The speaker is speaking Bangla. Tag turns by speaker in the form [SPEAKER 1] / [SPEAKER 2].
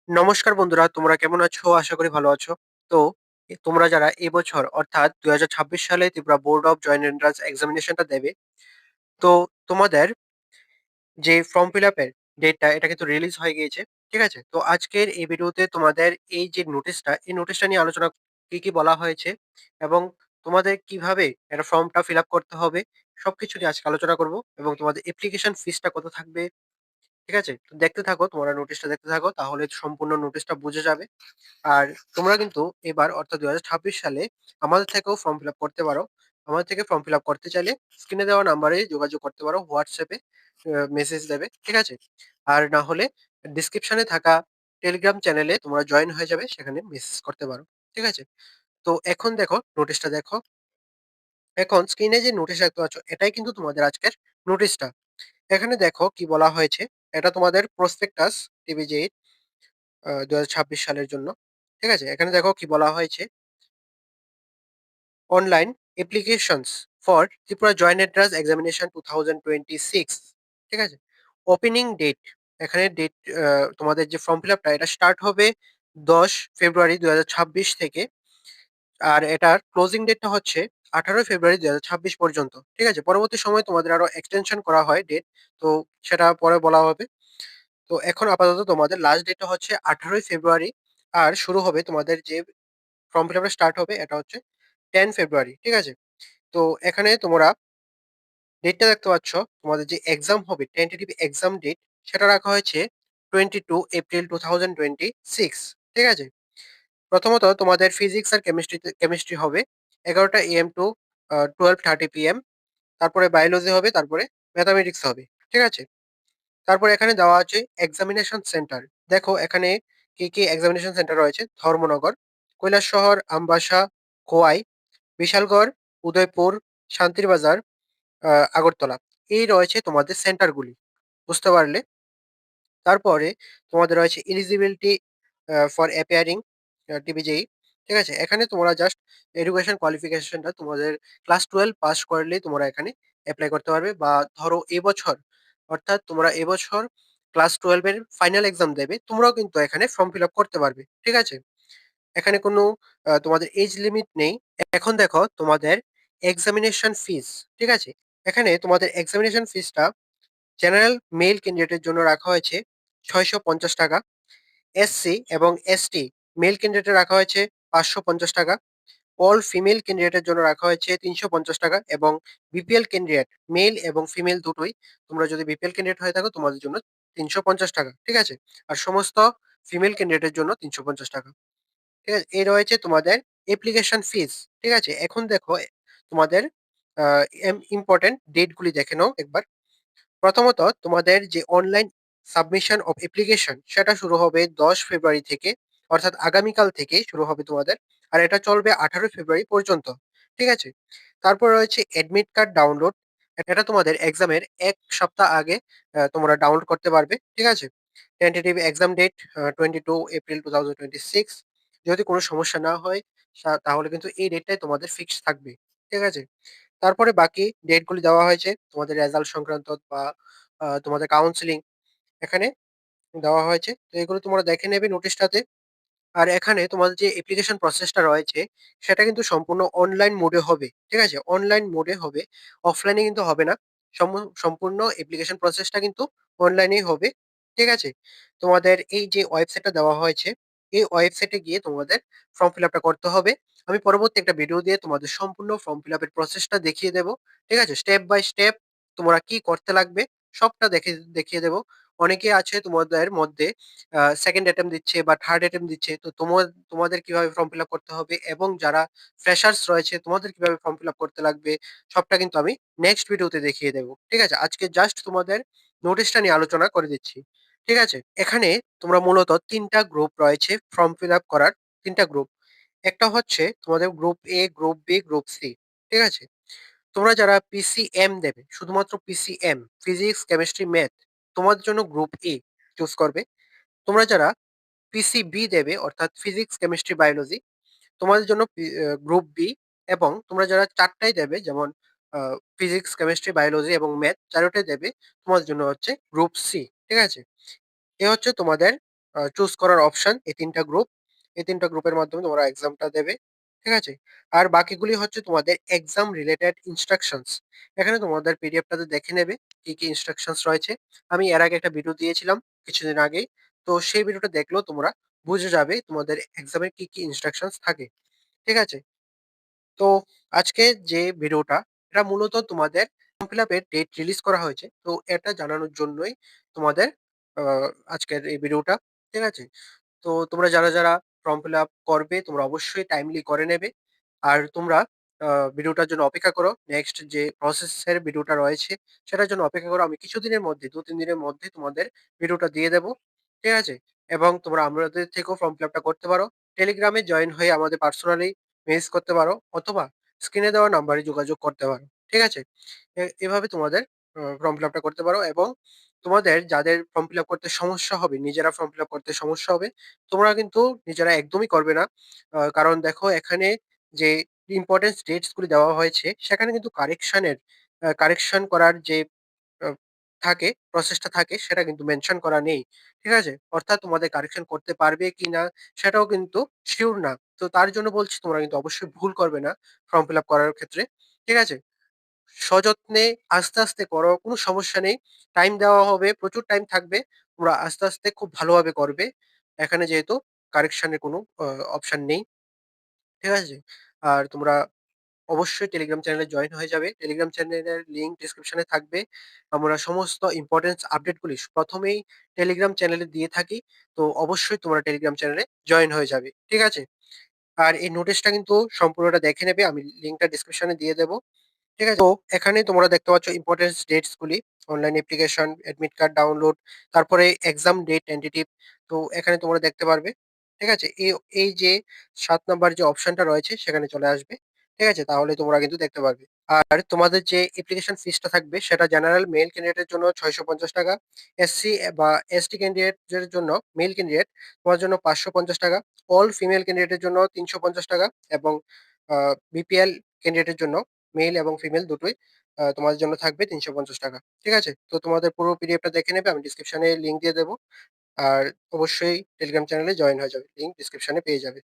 [SPEAKER 1] নমস্কার বন্ধুরা, তোমরা কেমন আছো? আশা করি ভালো আছো। তো তোমরা যারা এবছর অর্থাৎ ২০২৬ সালে Tripura board of joint entrance এক্সামিনেশনটা দেবে, তো তোমাদের যে ফর্ম ফিল আপের ডেটটা এটা কিন্তু রিলিজ হয়ে গিয়েছে। ঠিক আছে? তো আজকের এই ভিডিওতে তোমাদের এই যে নোটিশটা, এই নোটিশটা নিয়ে আলোচনা কি বলা হয়েছে এবং তোমাদের কিভাবে একটা ফর্মটা ফিল আপ করতে হবে সবকিছু নিয়ে আজকে আলোচনা করব এবং তোমাদের অ্যাপ্লিকেশন ফিসটা কত থাকবে। ঠিক আছে? তো দেখতে থাকো, তোমরা নোটিশটা দেখতে থাকো, তাহলে সম্পূর্ণ নোটিশটা বুঝে যাবে। আর তোমরা কিন্তু এবার অর্থাৎ ২০২৬ সালে আমাদের থেকেও ফর্ম ফিল আপ করতে পারো। আমাদের থেকে ফর্ম ফিল আপ করতে চাইলে স্ক্রিনে দেওয়া নাম্বারে যোগাযোগ করতে পারো। হোয়াটসঅ্যাপে মেসেজ দেবে। ঠিক আছে? আর না হলে ডিসক্রিপশনে থাকা টেলিগ্রাম চ্যানেলে তোমরা জয়েন হয়ে যাবে। সেখানে মেসেজ করতে পারো। ঠিক আছে? তো এখন দেখো নোটিশটা দেখো। এখন স্ক্রিনে যে নোটিশ দেখতে পাচ্ছ এটাই কিন্তু তোমাদের আজকের নোটিশটা। এখানে দেখো কি বলা হয়েছে। এটা তোমাদের প্রসপেক্টাস টিভিজে ২০২৬ সালের জন্য। ঠিক আছে? এখানে দেখো কি বলা হয়েছে। Online applications for Tripura joint entrance examination 2026। ঠিক আছে? ওপেনিং ডেট, এখানে ডেট তোমাদের যে ফর্ম ফিল আপটা এটা স্টার্ট হবে ১০ ফেব্রুয়ারি ২০২৬ থেকে। আর এটার ক্লোজিং ডেটটা হচ্ছে ১৮ ফেব্রুয়ারি ২০২৬ পর্যন্ত। ঠিক আছে? পরবর্তী সময়ে তোমাদের আরো এক্সটেনশন করা হয় ডেট। তো সেটা পরে বলা হবে। তো এখন আপাতত তোমাদের লাস্ট ডেটটা হচ্ছে ১৮ ফেব্রুয়ারি। আর শুরু হবে তোমাদের যে ফর্ম ফিল আপটা স্টার্ট হবে এটা হচ্ছে ১০ ফেব্রুয়ারি। ঠিক আছে? তো এখানে তোমরা ডেটটা দেখতে পাচ্ছ। তোমাদের যে এক্সাম হবে টেন্টেটিভ এক্সাম ডেট সেটা রাখা হয়েছে 22 এপ্রিল 2026। ঠিক আছে? প্রথমত তোমাদের ফিজিক্স আর কেমিস্ট্রি হবে 11টা AM টু 12:30 PM। তারপরে বায়োলজি হবে, তারপরে ম্যাথামেটিক্স হবে। ঠিক আছে? তারপরে এখানে দেওয়া আছে এক্সামিনেশন সেন্টার। দেখো এখানে কি এক্সামিনেশন সেন্টার রয়েছে। ধর্মনগর, কৈলাসহর, আমবাসা, খোয়াই, বিশালগড়, উদয়পুর, শান্তির বাজার, আগরতলা। এই রয়েছে তোমাদের সেন্টারগুলি। বুঝতে পারলে? তারপরে তোমাদের রয়েছে এলিজিবিলিটি ফর অ্যাপিয়ারিং টিবিজেই। ঠিক আছে? এখানে তোমরা জাস্ট এডুকেশন কোয়ালিফিকেশনটা তোমাদের ক্লাস 12 পাস করলেই তোমরা এখানে এপ্লাই করতে পারবে। বা ধরো এবছর অর্থাৎ তোমরা এবছর ক্লাস 12 এর ফাইনাল এক্সাম দেবে, তোমরাও কিন্তু এখানে ফর্ম ফিল আপ করতে পারবে। ঠিক আছে? এখানে কোনো তোমাদের এজ লিমিট নেই। এখন দেখো তোমাদের এক্সামিনেশন ফিস। ঠিক আছে? এখানে তোমাদের এক্সামিনেশন ফিসটা জেনারেল মেল ক্যান্ডিডেটের জন্য রাখা হয়েছে ৳৬৫০। এসসি এবং এসটি মেল ক্যান্ডিডেটের রাখা হয়েছে ৳৫৫০। অল ফিমেল ক্যান্ডিডেটের জন্য রাখা হয়েছে ৳৩৫০ এবং বিপিএল ক্যান্ডিডেট মেল এবং ফিমেল দুটোই, তোমরা যদি বিপিএল ক্যান্ডিডেট হয়ে থাকো তোমাদের জন্য ৳৩৫০। ঠিক আছে? আর সমস্ত ফিমেল ক্যান্ডিডেটের জন্য ৳৩৫০। ঠিক আছে? এই রয়েছে তোমাদের অ্যাপ্লিকেশন ফিস। ঠিক আছে? এখন দেখো তোমাদের আ ইম্পোর্টেন্ট ডেট গুলি দেখে নাও একবার। প্রথমত তোমাদের যে অনলাইন সাবমিশন অফ অ্যাপ্লিকেশন সেটা শুরু হবে ১০ ফেব্রুয়ারি থেকে, অর্থাৎ আগামীকাল থেকে শুরু হবে তোমাদের। আর এটা চলবে ১৮ ফেব্রুয়ারি পর্যন্ত। ঠিক আছে? তারপর রয়েছে অ্যাডমিট কার্ড ডাউনলোড। এটা তোমাদের এক্সামের ১ সপ্তাহ আগে তোমরা ডাউনলোড করতে পারবে। ঠিক আছে? Tentative exam date 22 April 2026। যদি কোনো সমস্যা না হয় তাহলে কিন্তু এই ডেটটাই তোমাদের ফিক্সড থাকবে। ঠিক আছে? তারপরে বাকি ডেট গুলি দেওয়া হয়েছে তোমাদের রেজাল্ট সংক্রান্ত বা তোমাদের কাউন্সেলিং এখানে দেওয়া হয়েছে। তো এগুলো তোমরা দেখে নেবে নোটিশটাতে। আর এখানে তোমাদের যে অ্যাপ্লিকেশন প্রসেসটা রয়েছে সেটা কিন্তু সম্পূর্ণ অনলাইন মোডে হবে। ঠিক আছে? অনলাইন মোডে হবে। অফলাইনে কিন্তু হবে না। সম্পূর্ণ অ্যাপ্লিকেশন প্রসেসটা কিন্তু অনলাইনেই হবে। ঠিক আছে? তোমাদের এই যে ওয়েবসাইটটা দেওয়া হয়েছে, এই ওয়েবসাইটে গিয়ে তোমাদের ফর্ম ফিল আপটা করতে হবে। আমি পরবর্তী একটা ভিডিও দিয়ে তোমাদের সম্পূর্ণ ফর্ম ফিল আপের প্রসেসটা দেখিয়ে দেব। ঠিক আছে? স্টেপ বাই স্টেপ তোমরা কি করতে লাগবে সবটা দেখিয়ে দেব। অনেকে আছে তোমাদের মধ্যে সেকেন্ড অ্যাটেম্প্ট দিচ্ছে বা থার্ড অ্যাটেম্প্ট দিচ্ছে। তো তোমাদের কিভাবে ফর্ম ফিল আপ করতে হবে এবং যারা ফ্রেশার্স রয়েছে তোমাদের কিভাবে ফর্ম ফিল আপ করতে লাগবে সবটা কিন্তু আমি নেক্সট ভিডিওতে দেখিয়ে দেব। ঠিক আছে? আজকে জাস্ট তোমাদের নোটিশটা নিয়ে আলোচনা করে দিচ্ছি। ঠিক আছে? এখানে তোমরা মূলত ৩ টা গ্রুপ রয়েছে ফর্ম ফিল আপ করার। ৩ টা গ্রুপ। একটা হচ্ছে তোমাদের group A, group B, group C. ঠিক আছে? তোমরা যারা পিসিএম দেবে, শুধুমাত্র পিসিএম, ফিজিক্স, কেমিস্ট্রি, ম্যাথ, তোমাদের জন্য গ্রুপ এ চুজ করবে। তোমরা যারা পিসিবি দেবে অর্থাৎ ফিজিক্স, কেমিস্ট্রি, বায়োলজি, তোমাদের জন্য গ্রুপ বি। এবং তোমরা যারা ৪ টাই দেবে যেমন ফিজিক্স, কেমিস্ট্রি, বায়োলজি এবং ম্যাথ ৪ টাই দেবে, তোমাদের জন্য হচ্ছে গ্রুপ সি। ঠিক আছে? এ হচ্ছে তোমাদের চুজ করার অপশন এই ৩ টা গ্রুপ। এই ৩ টা গ্রুপের মাধ্যমে তোমরা এক্সামটা দেবে। ঠিক আছে? আর বাকিগুলি হচ্ছে তোমাদের এক্সাম রিলেটেড ইনস্ট্রাকশনস। এখানে তোমাদের পিডিএফটাতে দেখে নেবে কি ইনস্ট্রাকশনস রয়েছে। আমি এর আগে একটা ভিডিও দিয়েছিলাম কিছুদিন আগেই। তো সেই ভিডিওটা দেখলেও তোমরা বুঝে যাবে তোমাদের এক্সামে কি ইনস্ট্রাকশনস থাকে। ঠিক আছে? তো আজকে যে ভিডিওটা এটা মূলত তোমাদের ফর্ম ফিল আপের ডেট রিলিজ করা হয়েছে। তো এটা জানানোর জন্যই তোমাদের আ আজকের এই ভিডিওটা। ঠিক আছে? তো তোমরা যারা ফর্ম ফিল আপ করবে তোমরা অবশ্যই টাইমলি করে নেবে। আর তোমরা আ ভিডিওটার জন্য অপেক্ষা করো। নেক্সট যে প্রসেস এর ভিডিওটা রয়েছে সেটার জন্য অপেক্ষা করো। আমি কিছুদিনের মধ্যে ২-৩ দিনের মধ্যে তোমাদের ভিডিওটা দিয়ে দেব। ঠিক আছে? এবং তোমরা আমাদের থেকেও ফর্ম ফিল আপটা করতে পারো। টেলিগ্রামে জয়েন হয়ে আমাদের পার্সোনালি মেসেজ করতে পারো অথবা স্ক্রিনে দেওয়া নাম্বারে যোগাযোগ করতে পারো। ঠিক আছে? এভাবে তোমাদের ফর্ম ফিল আপটা করতে পারো এবং তোমাদের যাদের ফর্ম ফিল আপ করতে সমস্যা হবে, নিজেরা ফর্ম ফিল আপ করতে সমস্যা হবে, তোমরা কিন্তু নিজেরা একদমই করবে না। কারণ দেখো এখানে যে ইম্পোর্টেন্স ডেটস গুলি দেওয়া হয়েছে, সেখানে কিন্তু কারেকশন করার যে আ থাকে, প্রসেসটা থাকে সেটা কিন্তু মেনশন করা নেই। ঠিক আছে? অর্থাৎ তোমাদের কারেকশন করতে পারবে কিনা সেটাও কিন্তু সিউর না। তো তার জন্য বলছি তোমরা কিন্তু অবশ্যই ভুল করবে না ফর্ম ফিল আপ করার ক্ষেত্রে। ঠিক আছে? সযত্নে আস্তে করো, কোনো সমস্যা নেই। টাইম দেওয়া হবে, প্রচুর টাইম থাকবে। তোমরা আস্তে খুব ভালোভাবে করবে। এখানে যেহেতু কারেকশন এর কোনো অপশন নেই। ঠিক আছে? আর তোমরা অবশ্যই টেলিগ্রাম চ্যানেলে জয়েন হয়ে যাবে। টেলিগ্রাম চ্যানেলের লিঙ্ক ডেসক্রিপশনে থাকবে। আমরা সমস্ত ইম্পোর্টেন্স আপডেটগুলি ১ম এই টেলিগ্রাম চ্যানেলে দিয়ে থাকি। তো অবশ্যই তোমরা টেলিগ্রাম চ্যানেলে জয়েন হয়ে যাবে। ঠিক আছে? আর এই নোটিশটা কিন্তু সম্পূর্ণটা দেখে নেবে। আমি লিঙ্কটা ডেসক্রিপশনে দিয়ে দেব। ঠিক আছে? তো এখানে তোমরা দেখতে পাচ্ছ ইম্পোর্টেন্স ডেটস গুলি। Online application, admit card download, তারপরে এক্সাম ডেট টেন্টেটিভ। তো এখানে তোমরা দেখতে পারবে। ঠিক আছে? এই যে ৭ নাম্বার যে অপশনটা রয়েছে সেখানে চলে আসবে। ঠিক আছে? তাহলে তোমরা কিন্তু দেখতে পারবে। আর তোমাদের যে অ্যাপ্লিকেশন ফিসটা থাকবে সেটা জেনারেল মেল ক্যান্ডিডেটের জন্য ৳৬৫০, এসসি বা এসটি ক্যান্ডিডেটদের জন্য মেল ক্যান্ডিডেট তোমার জন্য ৳৫৫০, অল ফিমেল ক্যান্ডিডেটের জন্য ৳৩৫০ এবং আ বিপিএল ক্যান্ডিডেটের জন্য মেল এবং ফিমেল দুটোই তোমাদের জন্য থাকবে ৳৩৫০। ঠিক আছে? তো তোমাদের পুরো পিডিএফটা দেখে নেবে। আমি ডেসক্রিপশনে লিঙ্ক দিয়ে দেব। আর অবশ্যই টেলিগ্রাম চ্যানেলে জয়েন হয়ে যাবে। লিঙ্ক ডেসক্রিপশনে পেয়ে যাবে।